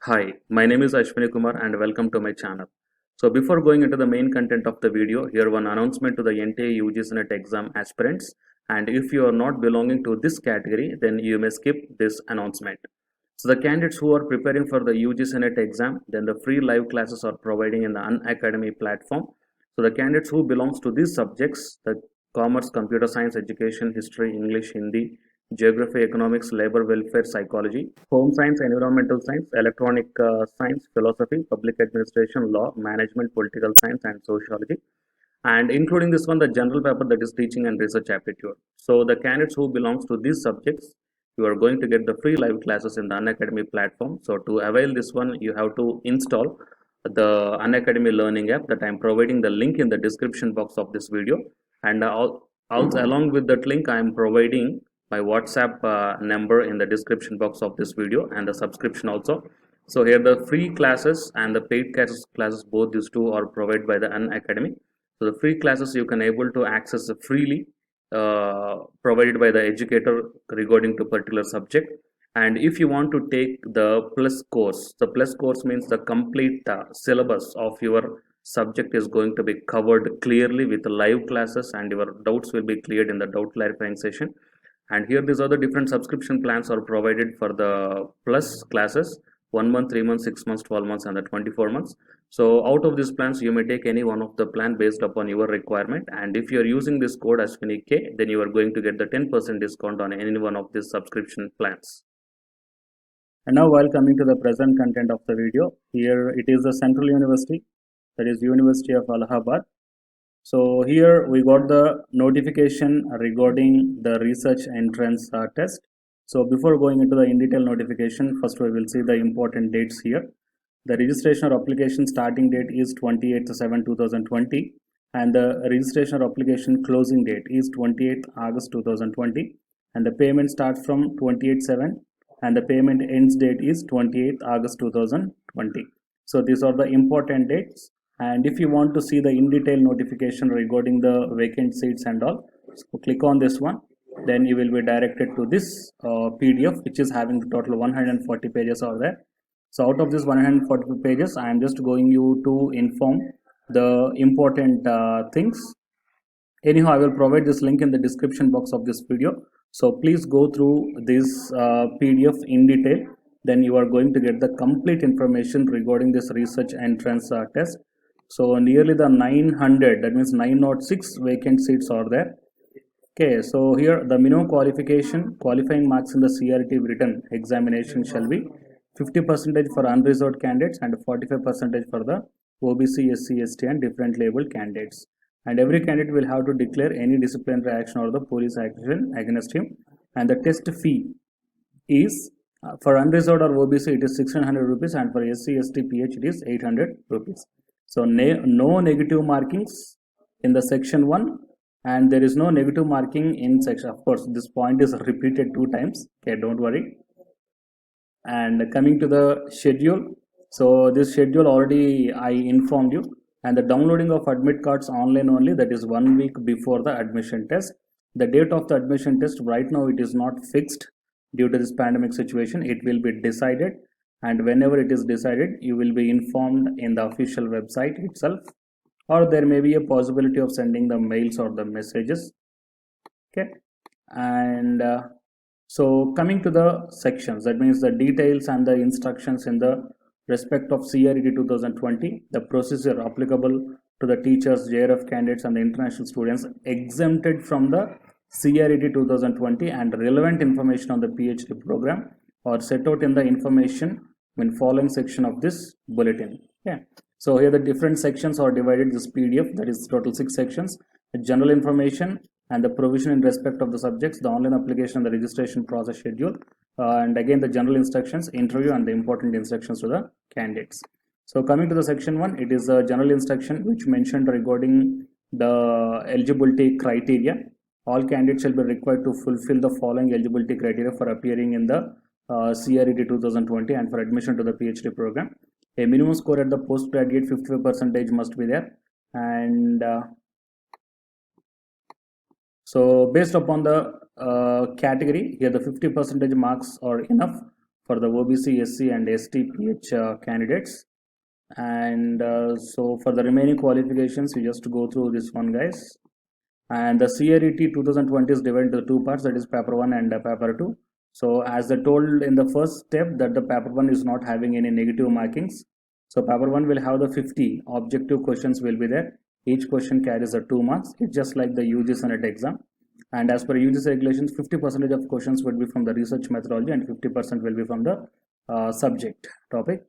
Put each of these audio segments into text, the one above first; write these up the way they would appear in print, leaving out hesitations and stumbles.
Hi, my name is Ashwini Kumar and welcome to my channel. So before going into the main content of the video, here one announcement to the NTA UGC NET exam aspirants, and if you are not belonging to this category, then you may skip this announcement. So the candidates who are preparing for the UGC NET exam, then the free live classes are providing in the Unacademy platform. So the candidates who belongs to these subjects, the commerce, computer science, education, history, English, Hindi, geography, economics, labor welfare, psychology, home science, environmental science, electronic science, philosophy, public administration, law, management, political science, and sociology. And including this one, the general paper, that is teaching and research aptitude. So the candidates who belongs to these subjects, you are going to get the free live classes in the Unacademy platform. So to avail this one, you have to install the Unacademy learning app that I am providing the link in the description box of this video. And also along with that link, I am providing my WhatsApp number in the description box of this video and the subscription also. So here the free classes and the paid classes, both these two are provided by the Unacademy. So the free classes you can able to access freely, provided by the educator regarding to particular subject. And if you want to take the plus course, the plus course means the complete syllabus of your subject is going to be covered clearly with live classes, and your doubts will be cleared in the doubt clarifying session. And here these are the different subscription plans are provided for the plus classes: 1 month, 3 months, 6 months, 12 months, and the 24 months. So out of these plans, you may take any one of the plan based upon your requirement. And if you are using this code Ashwini K, then you are going to get the 10% discount on any one of these subscription plans. And now, while coming to the present content of the video, here it is the Central University, that is University of Allahabad. So here we got the notification regarding the research entrance test. So before going into the in detail notification, first we will see the important dates here. The registration or application starting date is 28/7/2020, and the registration or application closing date is 28th August 2020, and the payment starts from 28/7 and the payment ends date is 28th August 2020. So these are the important dates. And if you want to see the in detail notification regarding the vacant seats and all, so click on this one, then you will be directed to this PDF, which is having the total 140 pages are there. So out of this 140 pages, I am just going you to inform the important things. Anyhow, I will provide this link in the description box of this video. So please go through this PDF in detail. Then you are going to get the complete information regarding this research entrance test. So nearly the 900, that means 906 vacant seats are there. Okay, so here the minimum qualifying marks in the CRT written examination shall be 50% for unreserved candidates and 45% for the OBC, SC, ST and different labeled candidates. And every candidate will have to declare any disciplinary action or the police action against him. And the test fee is for unreserved or OBC it is 600 rupees, and for SC, ST, PH it is 800 rupees. So no negative markings in the section 1, and there is no negative marking in section. Of course, this point is repeated 2 times. Okay, don't worry. And coming to the schedule, so this schedule already I informed you. And the downloading of admit cards online only, that is 1 week before the admission test. The date of the admission test right now it is not fixed due to this pandemic situation. It will be decided, and whenever it is decided, you will be informed in the official website itself, or there may be a possibility of sending the mails or the messages. Okay, and so coming to the sections, that means the details and the instructions in the respect of CRET 2020, the procedure applicable to the teachers, JRF candidates and the international students exempted from the CRET 2020, and relevant information on the PhD program are set out in the information in following section of this bulletin. Okay, so here the different sections are divided this PDF, that is total 6 sections: general information and the provision in respect of the subjects, the online application, the registration process schedule, and again the general instructions, interview and the important instructions to the candidates. So coming to the section 1, it is a general instruction which mentioned regarding the eligibility criteria. All candidates shall be required to fulfill the following eligibility criteria for appearing in the CRET 2020 and for admission to the PhD program. A minimum score at the postgraduate 55% must be there, and so based upon the category, here the 50% marks are enough for the OBC, SC and ST PH candidates. And so for the remaining qualifications, you just go through this one, guys. And the CRET 2020 is divided into 2 parts, that is paper 1 and paper 2. So as I told in the first step that the paper 1 is not having any negative markings. So paper 1 will have the 50 objective questions will be there. Each question carries a 2 marks. It's just like the UGC Senate exam. And as per UGC regulations, 50% of questions will be from the research methodology and 50% will be from the subject topic.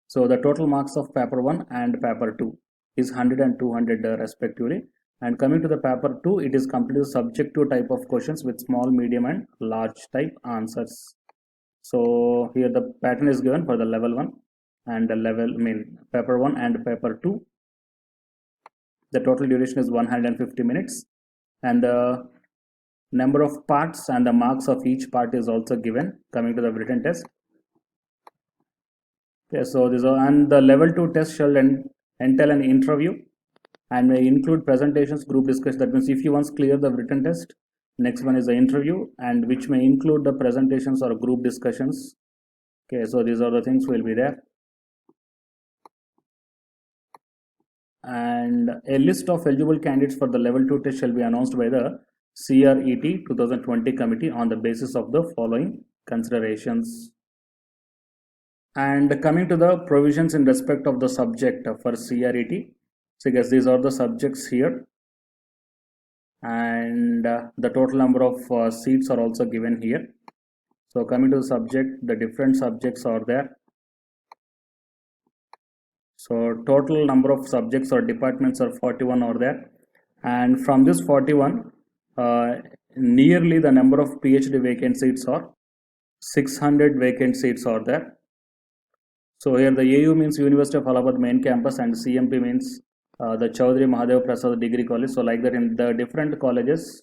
So the total marks of paper 1 and paper 2 is 100 and 200 respectively. And coming to the paper 2, it is completely subjective type of questions with small, medium and large type answers. So here the pattern is given for the level 1 and the paper 1 and paper 2. The total duration is 150 minutes and the number of parts and the marks of each part is also given coming to the written test. Okay, so this and the level 2 test shall entail an interview and may include presentations, group discussion. That means if you once clear the written test, next one is the interview, and which may include the presentations or group discussions. Okay, so these are the things will be there. And a list of eligible candidates for the level 2 test shall be announced by the CRET 2020 committee on the basis of the following considerations. And coming to the provisions in respect of the subject for CRET, so guess these are the subjects here, and the total number of seats are also given here. So coming to the subject, the different subjects are there. So total number of subjects or departments are 41 are there, and from this 41, nearly the number of PhD vacant seats are 600 vacant seats are there. So here the AU means University of Allahabad main campus and CMP means the Chaudhary Mahadev Prasad Degree College. So like that in the different colleges,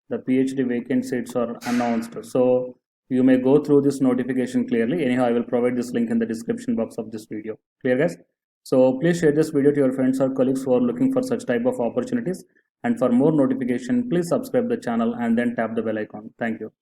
the PhD vacant seats are announced. So you may go through this notification clearly. Anyhow, I will provide this link in the description box of this video. Clear, guys? So please share this video to your friends or colleagues who are looking for such type of opportunities. And for more notification, please subscribe the channel and then tap the bell icon. Thank you.